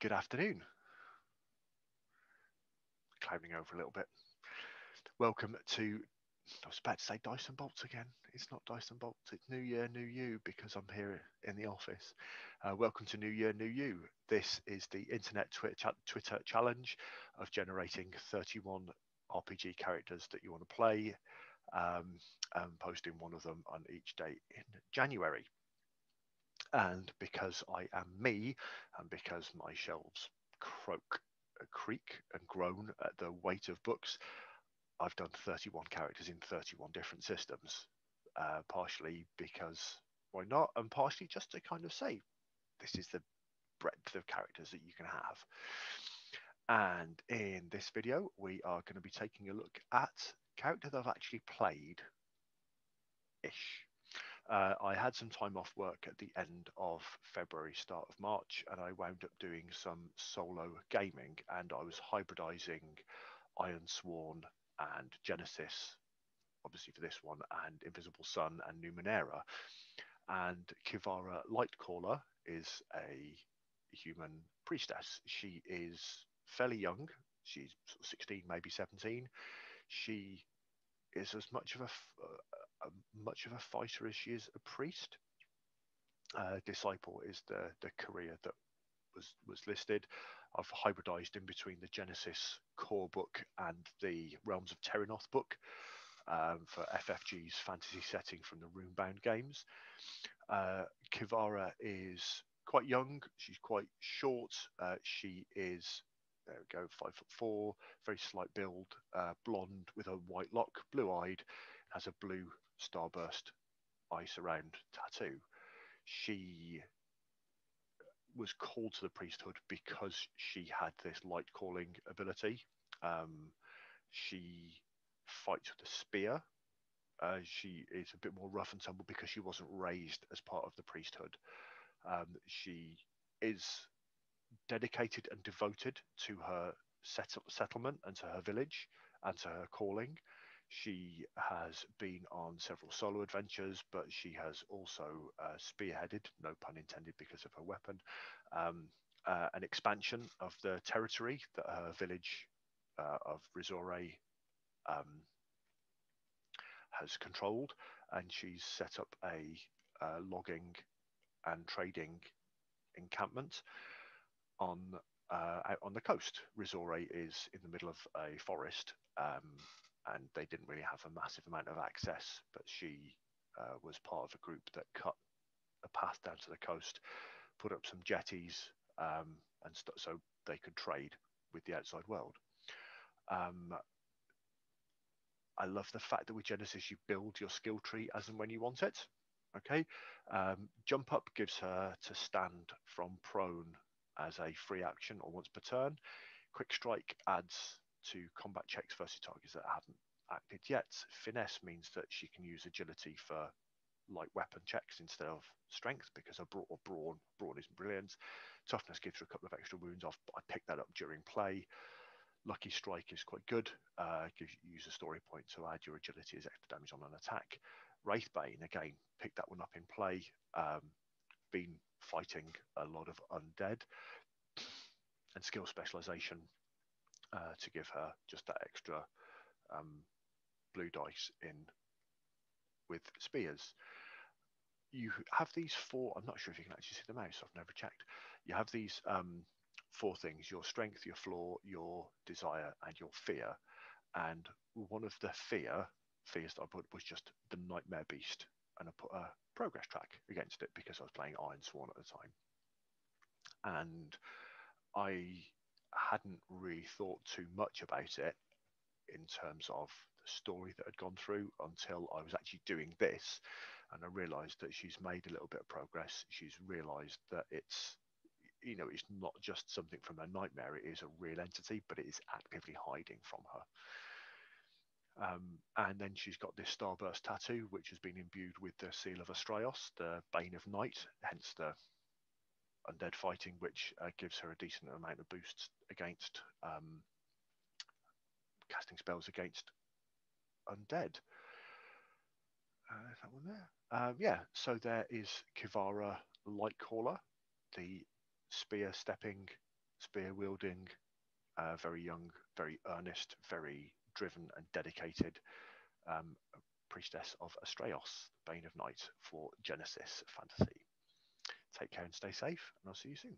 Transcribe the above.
Good afternoon. Climbing over a little bit. Welcome to. I was about to say Dice and Bolts again. It's not Dice and Bolts. It's New Year, New You because I'm here in the office. Welcome to New Year, New You. This is the Internet Twitter challenge of generating 31 RPG characters that you want to play, and posting one of them on each day in January. And because I am me, and because my shelves creak and groan at the weight of books, I've done 31 characters in 31 different systems, partially because why not, and partially just to kind of say this is the breadth of characters that you can have. And in this video, we are going to be taking a look at character that I've actually played ish. I had some time off work at the end of February, start of March, and I wound up doing some solo gaming, and I was hybridizing Iron Sworn and Genesis, obviously for this one, and Invisible Sun and Numenera. And Kivara Lightcaller is a human priestess. She is fairly young. She's sort of 16, maybe 17. She is as much of a fighter as she is a priest. Disciple is the career that was listed. I've hybridized in between the Genesis core book and the Realms of Terrinoth book, for FFG's fantasy setting from the Runebound games. Kivara is quite young. She's quite short. She is, there we go, 5'4", very slight build, blonde with a white lock, blue-eyed, has a blue starburst eye surround tattoo. She was called to the priesthood because she had this light calling ability. She fights with a spear. She is a bit more rough and tumble because she wasn't raised as part of the priesthood. She is dedicated and devoted to her settlement and to her village and to her calling. She has been on several solo adventures, but she has also spearheaded, no pun intended because of her weapon, an expansion of the territory that her village of Risore has controlled, and she's set up a logging and trading encampment on out on the coast. Risore is in the middle of a forest, and they didn't really have a massive amount of access, but she was part of a group that cut a path down to the coast, put up some jetties, so they could trade with the outside world. I love the fact that with Genesis you build your skill tree as and when you want it. Okay, jump up gives her to stand from prone as a free action or once per turn. Quick strike adds to combat checks versus targets that haven't acted yet. Finesse means that she can use agility for light weapon checks instead of strength because her brawn isn't brilliant. Toughness gives her a couple of extra wounds off, but I picked that up during play. Lucky Strike is quite good. Gives you use a story point to add your agility as extra damage on an attack. Wraithbane, again, picked that one up in play. Been fighting a lot of undead. And skill specialization to give her just that extra blue dice in with spears. You have these four, I'm not sure if you can actually see the mouse, I've never checked. You have these four things: your strength, your flaw, your desire, and your fear. And one of the fears that I put was just the Nightmare Beast, and I put a progress track against it because I was playing Iron Sworn at the time. And I hadn't really thought too much about it in terms of the story that had gone through until I was actually doing this, and I realized that she's made a little bit of progress. She's realized that it's not just something from her nightmare, it is a real entity, but it is actively hiding from her. And then she's got this starburst tattoo, which has been imbued with the seal of Astraios, the Bane of Night, hence the undead fighting, which gives her a decent amount of boosts against casting spells against undead. Is that one there? Yeah, so there is Kivara Lightcaller, the spear stepping spear wielding, very young, very earnest, very driven and dedicated priestess of Astraeos, Bane of Night for Genesys Fantasy. Take care and stay safe, and I'll see you soon.